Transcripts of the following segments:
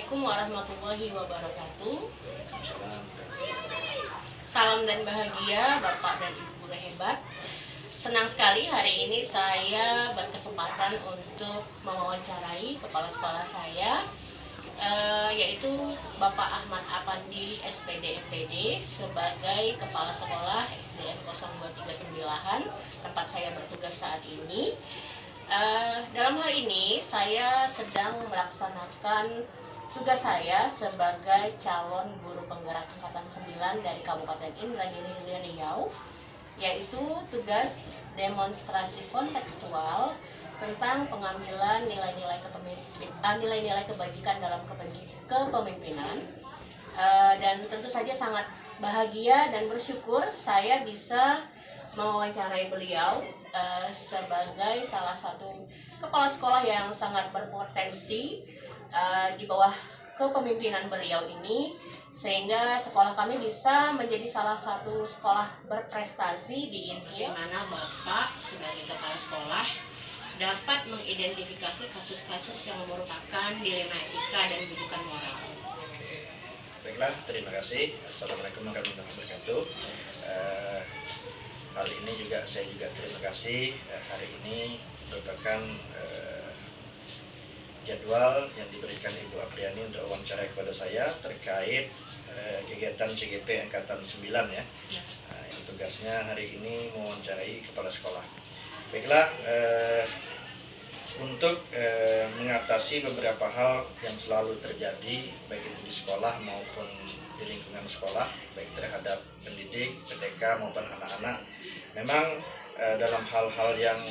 Assalamualaikum warahmatullahi wabarakatuh. Salam. Salam dan bahagia Bapak dan Ibu guru hebat. Senang sekali hari ini saya berkesempatan untuk mewawancarai kepala sekolah saya, yaitu Bapak Ahmad Apandi SPD MPD sebagai kepala sekolah SDN 0239 tempat saya bertugas saat ini. Dalam hal ini saya sedang melaksanakan tugas saya sebagai calon guru penggerak angkatan 9 dari Kabupaten Indragiri Riau, yaitu tugas demonstrasi kontekstual tentang pengambilan nilai-nilai kebajikan dalam kepemimpinan. Dan tentu saja sangat bahagia dan bersyukur saya bisa mewawancarai beliau sebagai salah satu kepala sekolah yang sangat berpotensi di bawah kepemimpinan beliau ini, sehingga sekolah kami bisa menjadi salah satu sekolah berprestasi di India. Mana Bapak sebagai kepala sekolah dapat mengidentifikasi kasus-kasus yang merupakan dilema etika dan rujukan moral. Baiklah, terima kasih. Assalamualaikum warahmatullahi wabarakatuh. Hal ini saya juga terima kasih. Hari ini merupakan jadwal yang diberikan Ibu Apriani untuk wawancara kepada saya terkait kegiatan CGP Angkatan 9 ya. Yang tugasnya hari ini mewawancarai kepala sekolah. Baiklah, untuk mengatasi beberapa hal yang selalu terjadi baik itu di sekolah maupun di lingkungan sekolah, baik terhadap pendidik, PTK maupun anak-anak, memang dalam hal-hal yang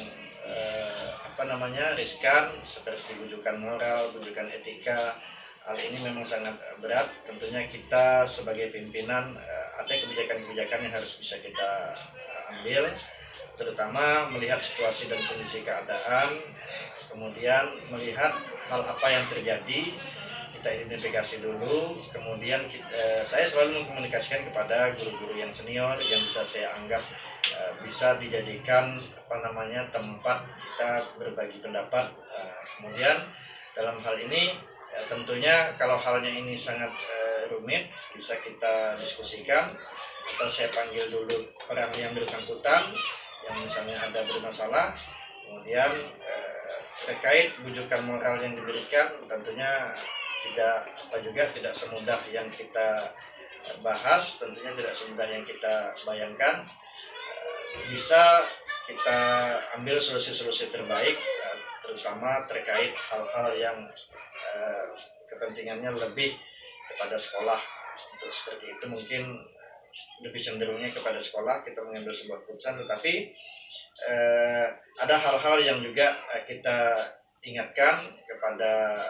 riskan seperti bujukan moral, bujukan etika, hal ini memang sangat berat. Tentunya kita sebagai pimpinan ada kebijakan-kebijakan yang harus bisa kita ambil, terutama melihat situasi dan kondisi keadaan, kemudian melihat hal apa yang terjadi, kita identifikasi dulu, kemudian saya selalu mengkomunikasikan kepada guru-guru yang senior yang bisa saya anggap bisa dijadikan tempat kita berbagi pendapat. Kemudian dalam hal ini tentunya kalau halnya ini sangat rumit, bisa kita diskusikan atau saya panggil dulu orang yang bersangkutan yang misalnya ada bermasalah. Kemudian terkait bujukan moral yang diberikan, tentunya tidak semudah yang kita bahas, tentunya tidak semudah yang kita bayangkan. Bisa kita ambil solusi-solusi terbaik, terutama terkait hal-hal yang kepentingannya lebih kepada sekolah. Untuk seperti itu mungkin lebih cenderungnya kepada sekolah kita mengambil sebuah keputusan, tetapi ada hal-hal yang juga kita ingatkan kepada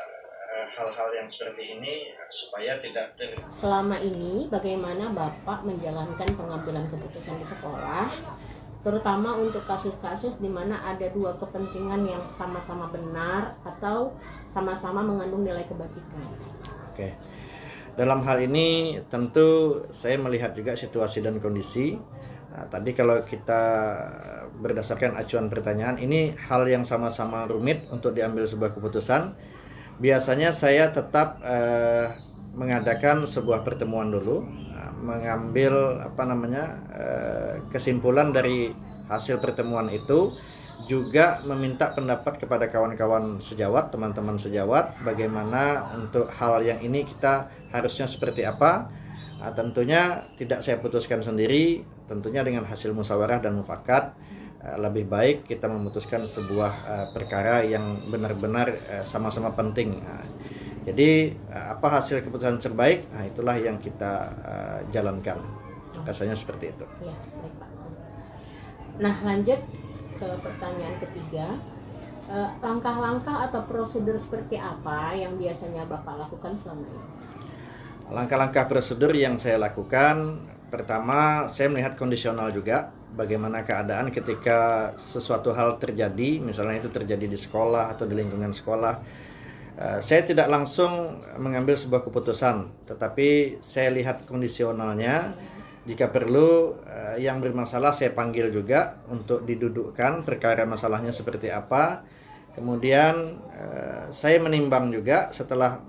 hal-hal yang seperti ini supaya tidak Selama ini bagaimana Bapak menjalankan pengambilan keputusan di sekolah, terutama untuk kasus-kasus di mana ada dua kepentingan yang sama-sama benar atau sama-sama mengandung nilai kebajikan? Oke. Dalam hal ini tentu saya melihat juga situasi dan kondisi. Nah, tadi kalau kita berdasarkan acuan pertanyaan, ini hal yang sama-sama rumit untuk diambil sebuah keputusan. Biasanya saya tetap mengadakan sebuah pertemuan dulu, mengambil kesimpulan dari hasil pertemuan itu, juga meminta pendapat kepada kawan-kawan sejawat, teman-teman sejawat, bagaimana untuk hal yang ini kita harusnya seperti apa. Tentunya tidak saya putuskan sendiri, tentunya dengan hasil musyawarah dan mufakat. Lebih baik kita memutuskan sebuah perkara yang benar-benar sama-sama penting. Jadi apa hasil keputusan terbaik, itulah yang kita jalankan. Rasanya seperti itu. Ya, baik Pak. Nah, lanjut ke pertanyaan ketiga. Langkah-langkah atau prosedur seperti apa yang biasanya Bapak lakukan selama ini? Langkah-langkah prosedur yang saya lakukan, pertama saya melihat kondisional juga, bagaimana keadaan ketika sesuatu hal terjadi, misalnya itu terjadi di sekolah atau di lingkungan sekolah. Saya tidak langsung mengambil sebuah keputusan, tetapi saya lihat kondisionalnya. Jika perlu yang bermasalah saya panggil juga untuk didudukkan perkara masalahnya seperti apa. Kemudian saya menimbang juga setelah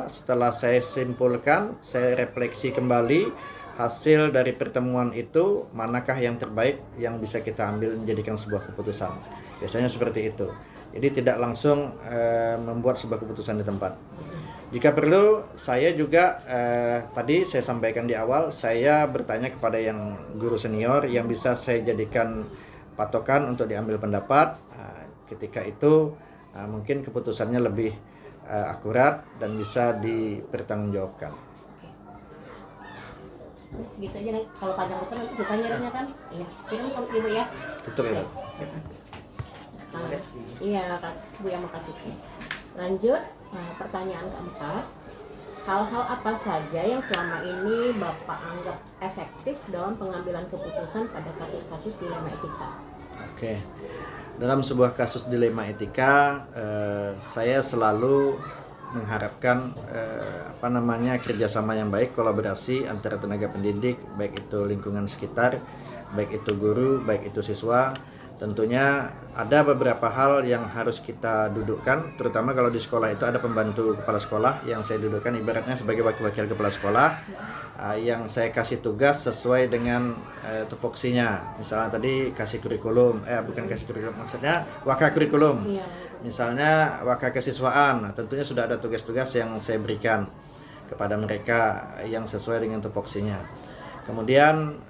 setelah saya simpulkan, saya refleksi kembali hasil dari pertemuan itu, manakah yang terbaik yang bisa kita ambil menjadikan sebuah keputusan. Biasanya seperti itu. Jadi tidak langsung membuat sebuah keputusan di tempat. Jika perlu, saya juga tadi saya sampaikan di awal, saya bertanya kepada yang guru senior yang bisa saya jadikan patokan untuk diambil pendapat. Ketika itu mungkin keputusannya lebih akurat dan bisa dipertanggungjawabkan. Segitu aja nih. Kalau panjang itu nanti sisanya kan? Iya. Ini kan Ibu ya. Tutup ya, Dok. Iya, Kak. Bu yang makasih. Lanjut, pertanyaan keempat. Hal-hal apa saja yang selama ini Bapak anggap efektif dalam pengambilan keputusan pada kasus-kasus dilema etika? Oke. Dalam sebuah kasus dilema etika, saya selalu mengharapkan kerjasama yang baik, kolaborasi antara tenaga pendidik, baik itu lingkungan sekitar, baik itu guru, baik itu siswa. Tentunya ada beberapa hal yang harus kita dudukkan, terutama kalau di sekolah itu ada pembantu kepala sekolah yang saya dudukkan ibaratnya sebagai wakil-wakil kepala sekolah, yang saya kasih tugas sesuai dengan tupoksinya. Misalnya tadi kasih kurikulum, bukan kasih kurikulum, maksudnya waka kurikulum. Misalnya waka kesiswaan, tentunya sudah ada tugas-tugas yang saya berikan kepada mereka yang sesuai dengan tupoksinya. Kemudian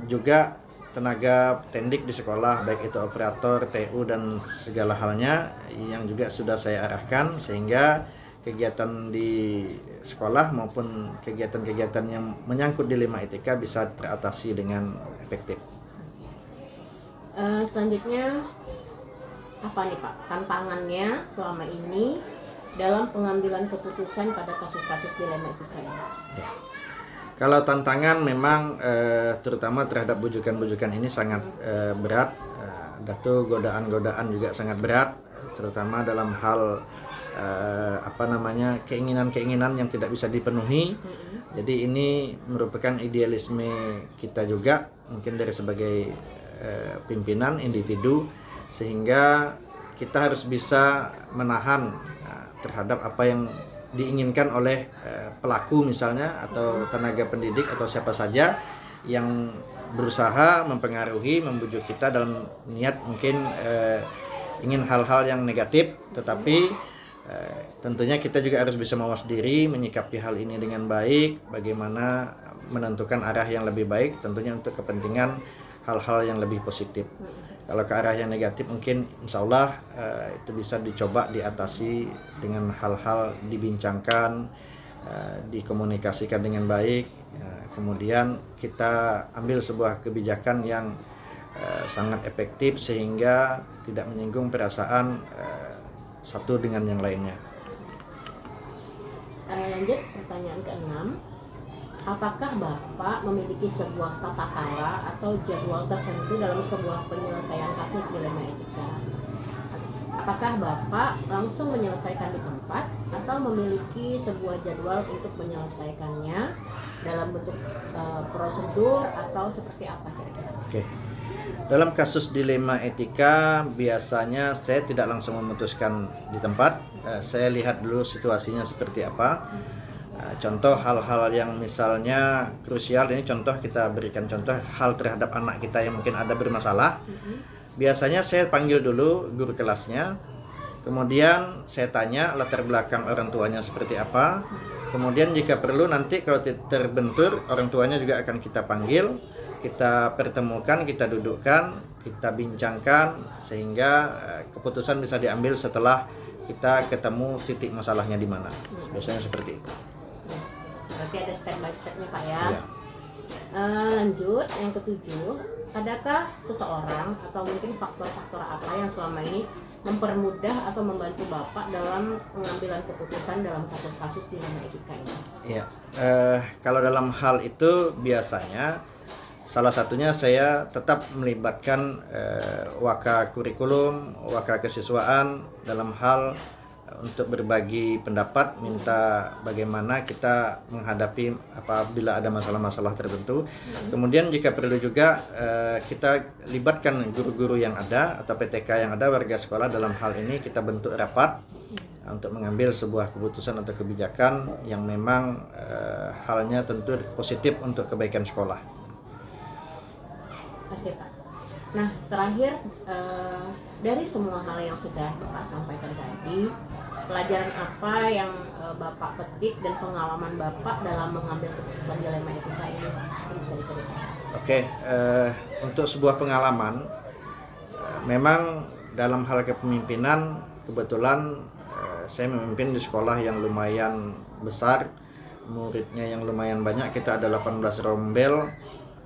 juga tenaga pendidik di sekolah, baik itu operator, TU dan segala halnya yang juga sudah saya arahkan sehingga kegiatan di sekolah maupun kegiatan-kegiatan yang menyangkut dilema etika bisa teratasi dengan efektif. Selanjutnya apa nih Pak tantangannya selama ini dalam pengambilan keputusan pada kasus-kasus dilema etika ini? Ya. Kalau tantangan memang terutama terhadap bujukan-bujukan ini sangat berat, datu godaan-godaan juga sangat berat, terutama dalam hal keinginan-keinginan yang tidak bisa dipenuhi. Jadi ini merupakan idealisme kita juga, mungkin dari sebagai pimpinan individu, sehingga kita harus bisa menahan terhadap apa yang diinginkan oleh pelaku misalnya atau tenaga pendidik atau siapa saja yang berusaha mempengaruhi, membujuk kita dalam niat mungkin ingin hal-hal yang negatif, tetapi tentunya kita juga harus bisa mawas diri, menyikapi hal ini dengan baik, bagaimana menentukan arah yang lebih baik, tentunya untuk kepentingan hal-hal yang lebih positif. Kalau ke arah yang negatif mungkin insya Allah itu bisa dicoba diatasi dengan hal-hal dibincangkan, dikomunikasikan dengan baik, kemudian kita ambil sebuah kebijakan yang sangat efektif sehingga tidak menyinggung perasaan satu dengan yang lainnya. Lanjut pertanyaan ke-6. Apakah Bapak memiliki sebuah tata cara atau jadwal tertentu dalam sebuah penyelesaian kasus dilema etika? Apakah Bapak langsung menyelesaikan di tempat atau memiliki sebuah jadwal untuk menyelesaikannya dalam bentuk prosedur atau seperti apa kira-kira? Oke. Dalam kasus dilema etika biasanya saya tidak langsung memutuskan di tempat. Saya lihat dulu situasinya seperti apa. Contoh hal-hal yang misalnya krusial, ini contoh kita berikan contoh hal terhadap anak kita yang mungkin ada bermasalah. Biasanya saya panggil dulu guru kelasnya, kemudian saya tanya latar belakang orang tuanya seperti apa. Kemudian jika perlu nanti kalau terbentur orang tuanya juga akan kita panggil, kita pertemukan, kita dudukkan, kita bincangkan sehingga keputusan bisa diambil setelah kita ketemu titik masalahnya di mana. Biasanya seperti itu. Berarti ada step by stepnya Pak ya. Iya. Lanjut yang ke-7, adakah seseorang atau mungkin faktor-faktor apa yang selama ini mempermudah atau membantu Bapak dalam pengambilan keputusan dalam kasus-kasus dilema etika ini? Iya. Kalau dalam hal itu biasanya salah satunya saya tetap melibatkan waka kurikulum, waka kesiswaan dalam hal untuk berbagi pendapat, minta bagaimana kita menghadapi apabila ada masalah-masalah tertentu. Kemudian jika perlu juga kita libatkan guru-guru yang ada atau PTK yang ada, warga sekolah dalam hal ini kita bentuk rapat untuk mengambil sebuah keputusan atau kebijakan yang memang halnya tentu positif untuk kebaikan sekolah. Oke Pak. Nah terakhir dari semua hal yang sudah Bapak sampaikan tadi, pelajaran apa yang Bapak petik dan pengalaman Bapak dalam mengambil keputusan dilema etika ini yang bisa diceritakan? Oke, untuk sebuah pengalaman, memang dalam hal kepemimpinan kebetulan saya memimpin di sekolah yang lumayan besar, muridnya yang lumayan banyak, kita ada 18 rombel,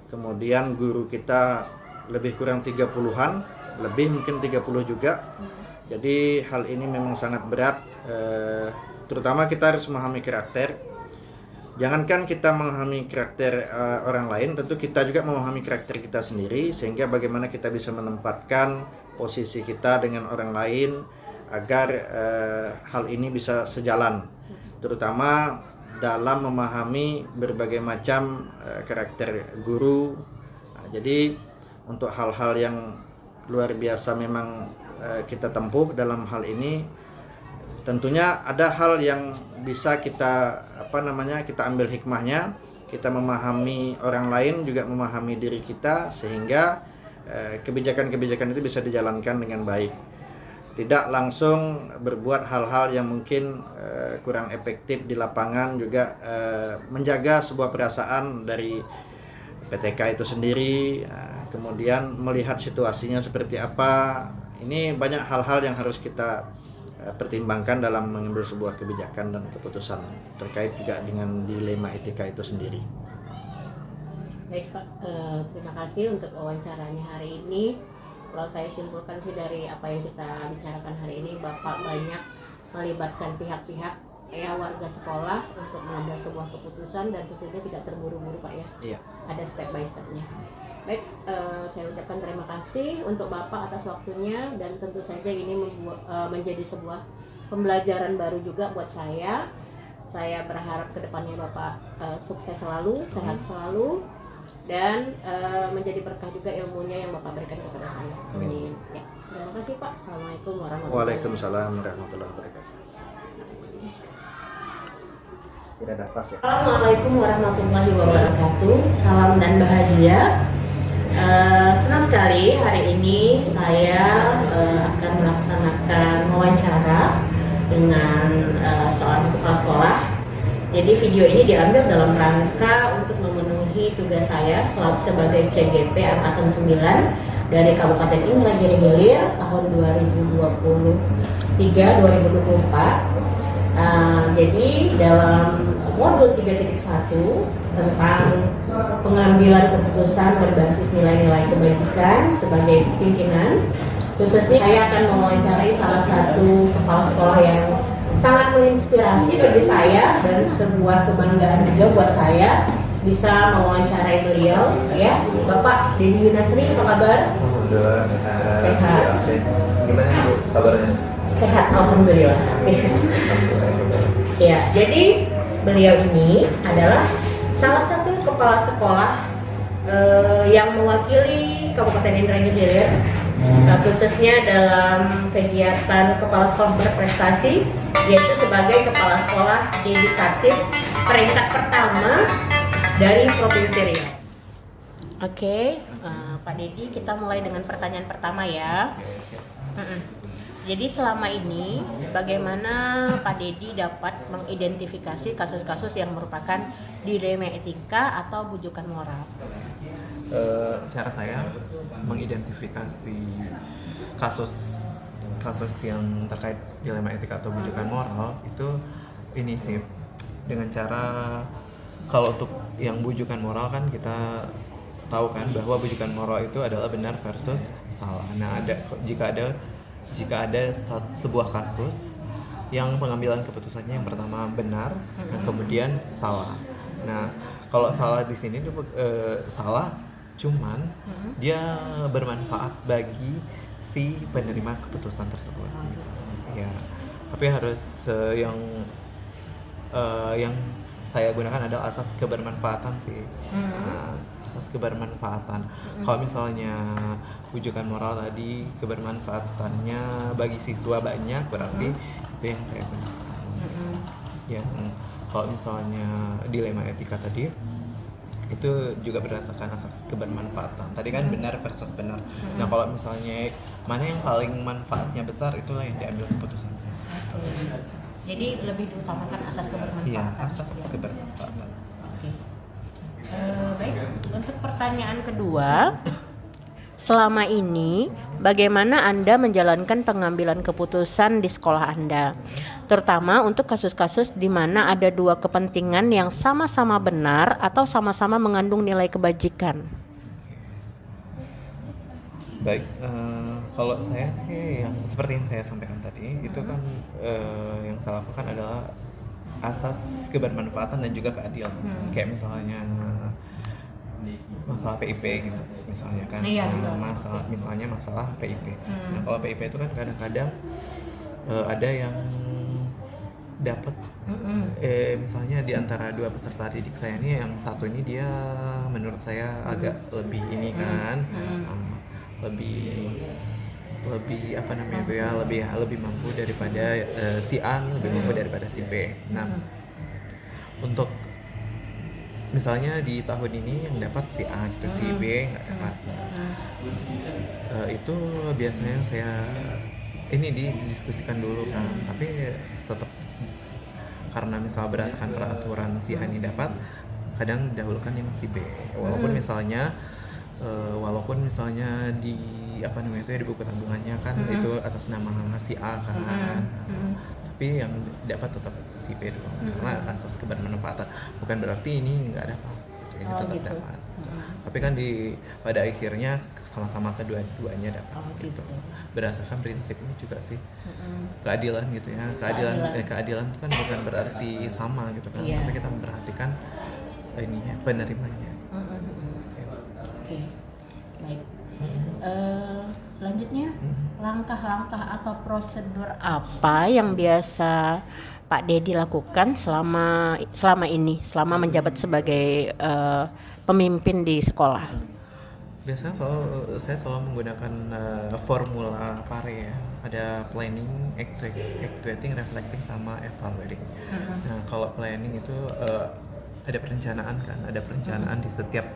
kemudian guru kita lebih kurang 30-an, lebih mungkin 30 juga. Jadi hal ini memang sangat berat, terutama kita harus memahami karakter. Jangankan kita memahami karakter orang lain, tentu kita juga memahami karakter kita sendiri, sehingga bagaimana kita bisa menempatkan posisi kita dengan orang lain agar hal ini bisa sejalan, terutama dalam memahami berbagai macam karakter guru. Nah, jadi untuk hal-hal yang luar biasa memang kita tempuh dalam hal ini, tentunya ada hal yang bisa kita kita ambil hikmahnya, kita memahami orang lain juga memahami diri kita, sehingga kebijakan-kebijakan itu bisa dijalankan dengan baik, tidak langsung berbuat hal-hal yang mungkin kurang efektif di lapangan, juga menjaga sebuah perasaan dari PTK itu sendiri, kemudian melihat situasinya seperti apa. Ini banyak hal-hal yang harus kita pertimbangkan dalam mengambil sebuah kebijakan dan keputusan terkait juga dengan dilema etika itu sendiri. Baik Pak, terima kasih untuk wawancaranya hari ini. Kalau saya simpulkan sih dari apa yang kita bicarakan hari ini, Bapak banyak melibatkan pihak-pihak warga sekolah untuk mengambil sebuah keputusan, dan tentunya tidak terburu-buru Pak ya. Iya. Ada step by stepnya. Baik, saya ucapkan terima kasih untuk Bapak atas waktunya, dan tentu saja ini menjadi sebuah pembelajaran baru juga buat saya. Saya berharap kedepannya Bapak sukses selalu, sehat selalu, dan menjadi berkah juga ilmunya yang Bapak berikan kepada saya. Amin. Ya, terima kasih Pak. Assalamualaikum warahmatullahi wabarakatuh. Waalaikumsalam warahmatullahi wabarakatuh. Tidak ada pas ya. Assalamualaikum warahmatullahi wabarakatuh. Salam dan bahagia. Senang sekali hari ini saya akan melaksanakan wawancara dengan seorang kepala sekolah. Jadi video ini diambil dalam rangka untuk memenuhi tugas saya sebagai CGP Angkatan 9 dari Kabupaten Indragiri Hilir tahun 2023-2024. Jadi dalam modul 3.1 tentang pengambilan keputusan berbasis nilai-nilai kebajikan sebagai pimpinan, khususnya saya akan mewawancarai salah satu kepala sekolah yang sangat menginspirasi bagi saya dan sebuah kebanggaan juga buat saya bisa mewawancarai beliau, ya, Bapak Dedi Yunasri. Apa kabar? Alhamdulillah sehat. Gimana Bu kabarnya? Sehat, alhamdulillah. Ya, jadi beliau ini adalah salah satu kepala sekolah yang mewakili Kabupaten Indragiri Hilir, khususnya dalam kegiatan kepala sekolah berprestasi, yaitu sebagai kepala sekolah dedikatif peringkat pertama dari Provinsi Riau. Oke, Pak Dedi, kita mulai dengan pertanyaan pertama ya. Jadi selama ini bagaimana Pak Dedi dapat mengidentifikasi kasus-kasus yang merupakan dilema etika atau bujukan moral? Cara saya mengidentifikasi kasus yang terkait dilema etika atau bujukan moral itu ini sih, dengan cara, kalau untuk yang bujukan moral kan kita tahu kan bahwa bujukan moral itu adalah benar versus salah. Nah, jika ada sebuah kasus yang pengambilan keputusannya yang pertama benar, kemudian salah. Nah, kalau salah di sini salah, cuman dia bermanfaat bagi si penerima keputusan tersebut. Misalnya, ya, tapi harus yang saya gunakan adalah asas kebermanfaatan sih. Asas kebermanfaatan. Kalau misalnya rujukan moral tadi kebermanfaatannya bagi siswa banyak, berarti itu yang saya gunakan. Yang kalau misalnya dilema etika tadi itu juga berdasarkan asas kebermanfaatan. Tadi kan benar versus benar. Nah kalau misalnya mana yang paling manfaatnya besar, itulah yang diambil keputusannya. Jadi lebih diutamakan asas kebermanfaatan. Iya, asas kebermanfaatan. Oke. Baik, untuk pertanyaan kedua, selama ini bagaimana Anda menjalankan pengambilan keputusan di sekolah Anda? Terutama untuk kasus-kasus di mana ada dua kepentingan yang sama-sama benar atau sama-sama mengandung nilai kebajikan. Baik, kalau saya sih yang seperti yang saya sampaikan tadi itu kan yang saya lakukan adalah asas kebermanfaatan dan juga keadilan. Kayak misalnya masalah PIP gitu, misalnya kan. Iya, masalah PIP. Nah kalau PIP itu kan kadang-kadang ada yang dapat misalnya di antara dua peserta didik saya ini, yang satu ini dia menurut saya agak lebih ini kan, lebih apa namanya itu ya, lebih mampu daripada si A nih, lebih mampu daripada si B. Nah untuk misalnya di tahun ini yang dapat si A gitu, si B nggak dapat. Itu biasanya saya ini didiskusikan dulu kan, tapi tetap karena misal berdasarkan peraturan si A ini dapat, kadang didahulukan yang si B. Walaupun misalnya di apa namanya itu ya, di buku tabungannya kan itu atas nama si A kan. Tapi yang dapat tetap si B dulu karena asas kebermanfaatan. Bukan berarti ini nggak dapat gitu. Ini tetap gitu. dapat. Tapi kan pada akhirnya sama-sama kedua-duanya dapat gitu. Berdasarkan prinsip ini juga sih. Keadilan gitu ya. Keadilan itu kan bukan berarti sama gitu kan. Iya. Tapi kita memperhatikan ininya, penerimanya. Oke. Baik. Selanjutnya, langkah-langkah atau prosedur apa yang biasa Pak Dedi lakukan selama menjabat sebagai pemimpin di sekolah? Biasanya saya selalu menggunakan formula PARE ya. Ada planning, actuating, reflecting, sama evaluating. Nah kalau planning itu ada perencanaan kan, ada perencanaan di setiap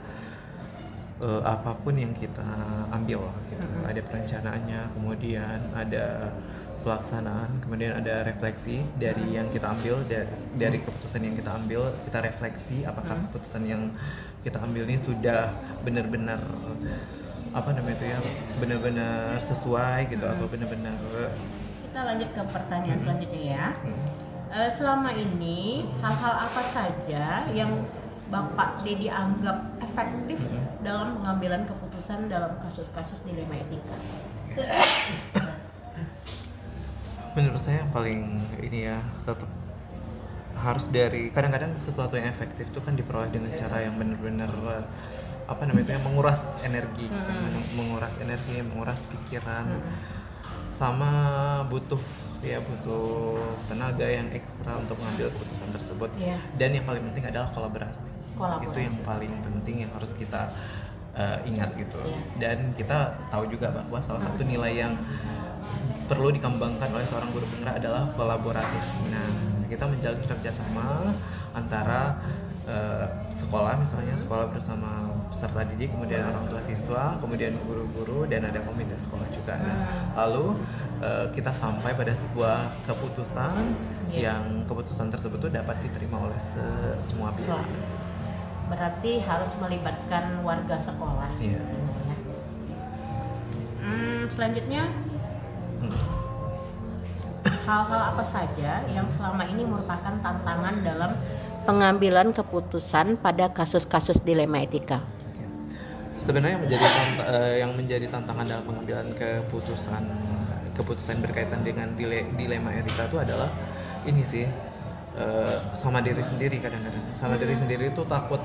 apapun yang kita ambil gitu. Ada perencanaannya, kemudian ada pelaksanaan, kemudian ada refleksi dari yang kita ambil, dari keputusan yang kita ambil, kita refleksi apakah keputusan yang kita ambil ini sudah benar-benar apa namanya itu ya, benar-benar sesuai gitu atau benar-benar. Kita lanjut ke pertanyaan selanjutnya ya. Selama ini hal-hal apa saja yang Bapak Dedi anggap efektif dalam pengambilan keputusan dalam kasus-kasus dilema etika? Menurut saya yang paling ini ya, tetap harus dari, kadang-kadang sesuatu yang efektif itu kan diperoleh dengan cara yang benar-benar apa namanya itu, yang menguras energi gitu, menguras energi, menguras pikiran, sama butuh tenaga yang ekstra untuk mengambil keputusan tersebut. Dan yang paling penting adalah kolaborasi. Itu yang paling penting yang harus kita ingat gitu. Dan kita tahu juga bahwa salah satu nilai yang perlu dikembangkan oleh seorang guru penggerak adalah kolaboratif. Nah, kita menjalin kerjasama antara sekolah, misalnya sekolah bersama peserta didik, kemudian orang tua siswa, kemudian guru-guru, dan ada komite sekolah juga. Nah, lalu kita sampai pada sebuah keputusan yang keputusan tersebut tuh dapat diterima oleh semua pihak. Berarti harus melibatkan warga sekolah. Iya. Selanjutnya, hal-hal apa saja yang selama ini merupakan tantangan dalam pengambilan keputusan pada kasus-kasus dilema etika? Sebenarnya yang menjadi tantangan dalam pengambilan keputusan berkaitan dengan dilema etika itu adalah ini sih, sama diri sendiri. Kadang-kadang sama diri sendiri itu takut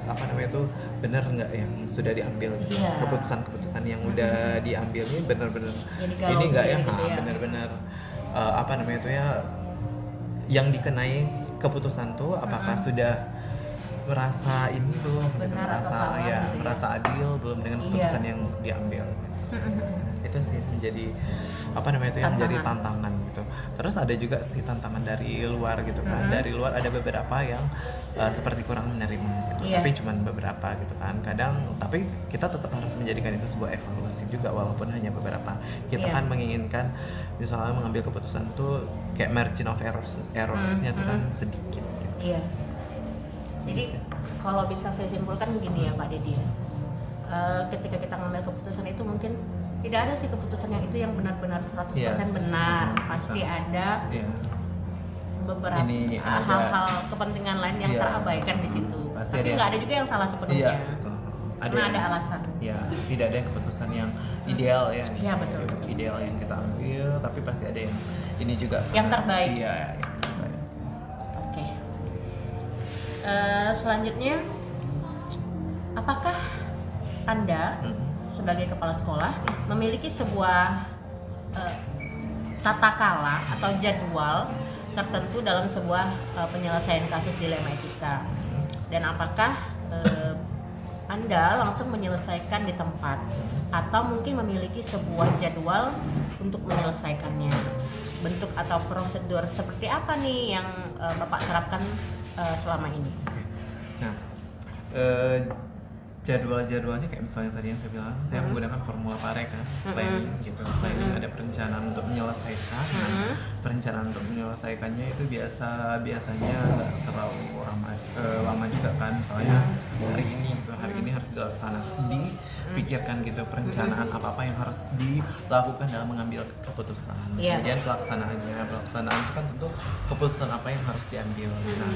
apa namanya itu, benar nggak yang sudah diambil gitu. Keputusan yang udah diambil ini benar-benar ini nggak ya, benar-benar apa namanya itu ya, yang dikenai keputusan tuh apakah sudah merasa ini belum gitu, Benar atau merasa salah ya gitu ya. merasa adil belum dengan keputusan yang diambil gitu. Itu sih menjadi apa namanya itu yang menjadi tantangan gitu. Terus ada juga sih tantangan dari luar gitu kan. Dari luar ada beberapa yang seperti kurang menerima gitu. Iya. Tapi cuman beberapa gitu kan. Kadang tapi kita tetap harus menjadikan itu sebuah evaluasi juga walaupun hanya beberapa. Kita Iya. kan menginginkan misalnya mengambil keputusan tuh kayak margin of errorsnya tuh kan sedikit gitu. Iya. Jadi kalau bisa saya simpulkan begini ya Pak Dedi ya. Ketika kita ngambil keputusan itu mungkin tidak ada sih keputusan yang itu yang benar-benar 100% Yes. benar. Pasti ada Iya. beberapa Ini ada- hal-hal kepentingan lain yang Iya. terabaikan di situ. Pasti Tapi ada nggak yang- ada juga yang salah Iya, sepenuhnya. betul. Karena ada yang- alasan. Ya, tidak ada yang keputusan yang ideal ya. Iya, betul. Ideal yang kita ambil, tapi pasti ada yang ini juga. Yang terbaik. Iya, yang terbaik. Oke. Selanjutnya, apakah Anda sebagai kepala sekolah memiliki sebuah tata kala atau jadwal tertentu dalam sebuah penyelesaian kasus dilema etika? Dan apakah Anda langsung menyelesaikan di tempat atau mungkin memiliki sebuah jadwal untuk menyelesaikannya? Bentuk atau prosedur seperti apa nih yang Bapak terapkan selama ini? Oke. Nah, jadwal-jadwalnya kayak misalnya tadi yang saya bilang, saya menggunakan formula PARE kan, planning gitu. Planning ada perencanaan untuk menyelesaikan. Nah, perencanaan untuk menyelesaikannya itu biasanya nggak terlalu lama juga kan. Misalnya hari ini harus dilaksanakan, dipikirkan gitu perencanaan apa yang harus dilakukan dalam mengambil keputusan. Iya. Kemudian pelaksanaan itu kan tentu keputusan apa yang harus diambil. Nah,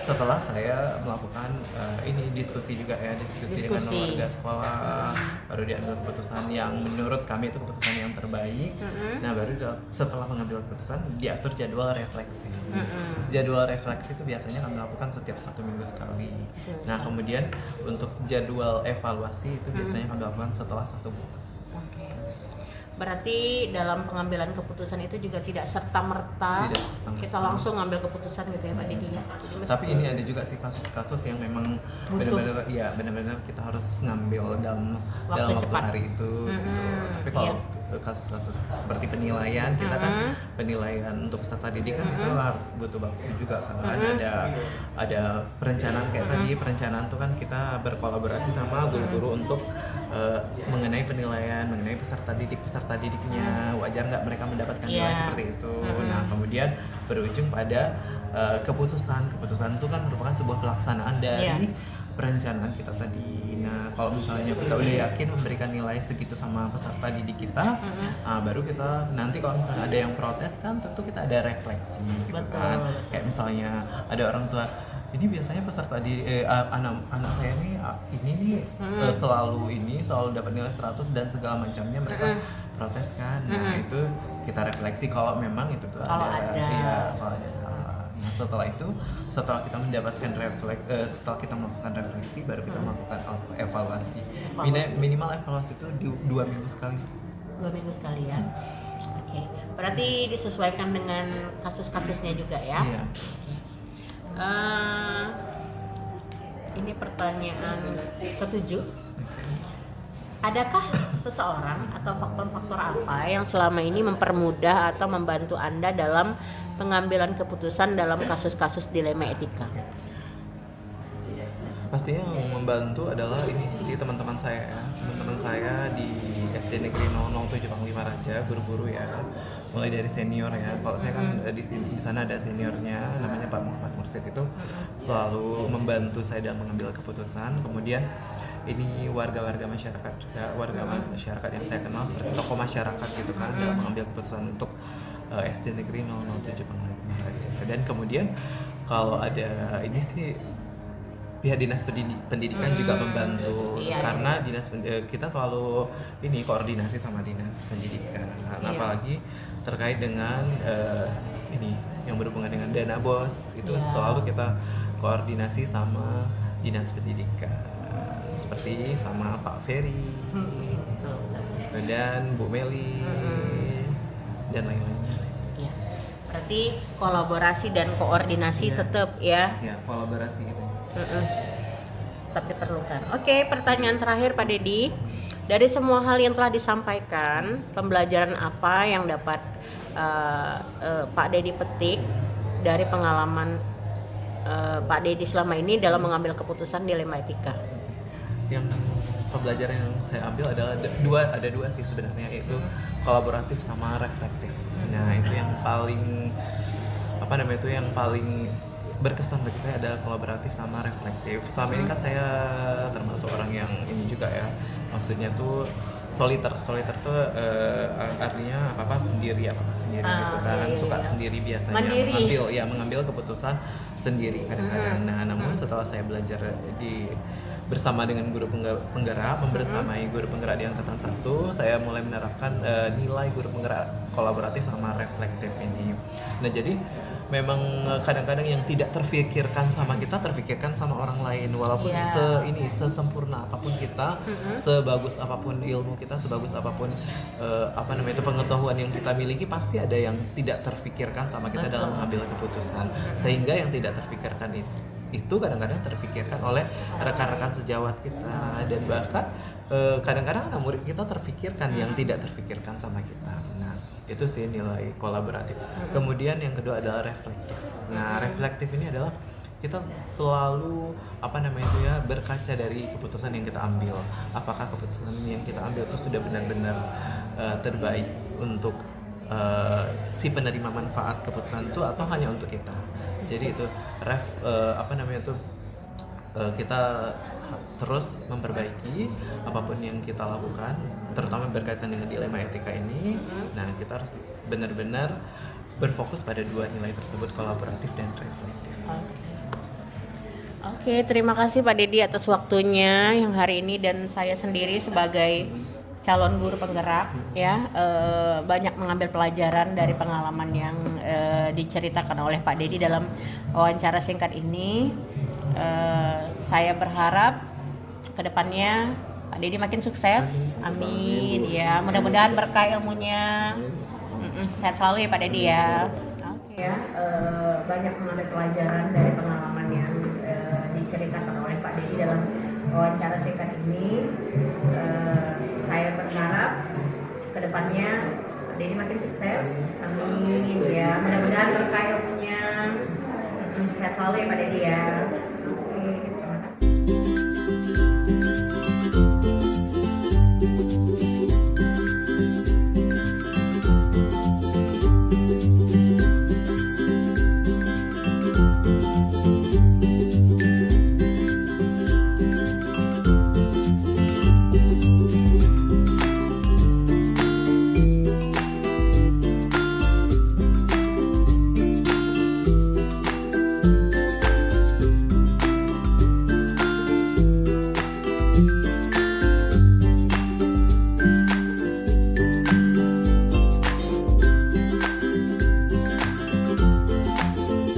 setelah saya melakukan ini diskusi juga ya, diskusi dengan warga sekolah, baru diambil keputusan yang menurut kami itu keputusan yang terbaik. Nah, baru setelah mengambil keputusan diatur jadwal refleksi. Jadwal refleksi itu biasanya kami lakukan setiap 1 minggu sekali. Nah, kemudian untuk jadwal evaluasi itu biasanya kami lakukan setelah 1 bulan. Oke. Berarti dalam pengambilan keputusan itu juga tidak serta-merta Tidak serta-merta. kita langsung ngambil keputusan gitu ya Pak Didi. Jadi Tapi ini ada juga sih kasus-kasus yang memang Butuh. benar-benar kita harus ngambil dalam Waktu waktu cepat. hari itu gitu. Tapi kalau kasus-kasus seperti penilaian, kita kan penilaian untuk peserta didik kan itu harus butuh waktu juga kan. Ada perencanaan kayak tadi, perencanaan tuh kan kita berkolaborasi sama guru-guru untuk mengenai penilaian, mengenai peserta didiknya, wajar nggak mereka mendapatkan nilai Iya. seperti itu. Nah, kemudian berujung pada keputusan itu kan merupakan sebuah pelaksanaan dari perencanaan kita tadi. Nah, kalau misalnya kita udah yakin memberikan nilai segitu sama peserta didik kita, baru kita nanti kalau misalnya ada yang protes kan tentu kita ada refleksi gitu. Betul. Kan. Kayak misalnya ada orang tua, ini biasanya peserta di anak saya nih selalu dapat nilai 100 dan segala macamnya, mereka protes kan. Nah, itu kita refleksi kalau memang itu tuh Kalau ada. ada. Iya, kalau ada salah. Nah, setelah kita mendapatkan setelah kita melakukan refleksi, baru kita melakukan evaluasi. Minimal evaluasi itu 2 minggu sekali. 2 minggu sekali ya. Oke. Berarti disesuaikan dengan kasus-kasusnya juga ya. Iya. Oke. Ini pertanyaan ke-7. Adakah seseorang atau faktor-faktor apa yang selama ini mempermudah atau membantu Anda dalam pengambilan keputusan dalam kasus-kasus dilema etika? Pastinya yang membantu adalah ini sih teman-teman saya ya. Teman-teman saya di SD Negeri 007 Panglima Raja, guru-guru ya. Mulai dari senior ya. Kalau saya kan di sana ada seniornya namanya Pak Muhammad Mursid, itu selalu membantu saya dalam mengambil keputusan. Kemudian ini warga-warga masyarakat juga, warga masyarakat yang saya kenal seperti tokoh masyarakat gitu kan dalam mengambil keputusan untuk SD Negeri 007 Panglima Raja. Dan kemudian kalau ada ini sih pihak dinas pendidikan juga membantu, Iya, karena kita selalu ini koordinasi sama dinas pendidikan, Iya. apalagi terkait dengan ini yang berhubungan dengan dana BOS itu Iya. selalu kita koordinasi sama dinas pendidikan, seperti sama Pak Ferry Betul. dan Bu Meli dan lain-lainnya sih. Iya. Berarti kolaborasi dan koordinasi Yes. tetap ya. Ya, kolaborasi ini. Tetap diperlukan. Oke, pertanyaan terakhir Pak Dedi. Dari semua hal yang telah disampaikan, pembelajaran apa yang dapat Pak Dedi petik dari pengalaman Pak Dedi selama ini dalam mengambil keputusan dilema etika? Yang pembelajaran yang saya ambil adalah ada dua sih sebenarnya, yaitu kolaboratif sama reflektif. Nah, itu yang paling yang paling berkesan bagi saya adalah kolaboratif sama reflektif. Selama ini kan saya termasuk orang yang ini juga ya, maksudnya tuh soliter tuh artinya apa sendiri gitu kan, suka sendiri biasanya, Mandiri. mengambil keputusan sendiri kadang-kadang. Nah, namun setelah saya belajar bersama dengan guru penggerak, membersamai guru penggerak di angkatan 1, saya mulai menerapkan nilai guru penggerak kolaboratif sama reflektif ini. Nah, jadi memang kadang-kadang yang tidak terfikirkan sama kita terfikirkan sama orang lain, walaupun sesempurna apapun kita, sebagus apapun ilmu kita, sebagus apapun pengetahuan yang kita miliki, pasti ada yang tidak terfikirkan sama kita dalam mengambil keputusan, sehingga yang tidak terfikirkan itu kadang-kadang terfikirkan oleh rekan-rekan sejawat kita, dan bahkan kadang-kadang anak murid kita terfikirkan yang tidak terfikirkan sama kita. Nah, itu sih nilai kolaboratif. Kemudian yang kedua adalah reflektif. Nah, reflektif ini adalah kita selalu berkaca dari keputusan yang kita ambil. Apakah keputusan yang kita ambil itu sudah benar-benar terbaik untuk si penerima manfaat keputusan itu, atau hanya untuk kita. Jadi itu kita terus memperbaiki apapun yang kita lakukan, terutama berkaitan dengan dilema etika ini. Nah, kita harus benar-benar berfokus pada dua nilai tersebut, kolaboratif dan reflektif. Oke, terima kasih Pak Dedi atas waktunya yang hari ini, dan saya sendiri sebagai calon guru penggerak banyak mengambil pelajaran dari pengalaman yang diceritakan oleh Pak Dedi dalam wawancara singkat ini. Saya berharap kedepannya Pak Dedi makin sukses, amin ya, mudah-mudahan berkah ilmunya. Sehat selalu ya Pak Dedi ya. Oke banyak mengambil pelajaran dari pengalaman yang diceritakan oleh Pak Dedi dalam wawancara singkat ini. Saya berharap kedepannya Pak Dedi makin sukses, amin ya, mudah-mudahan berkah ilmunya. Sehat selalu ya Pak Dedi ya.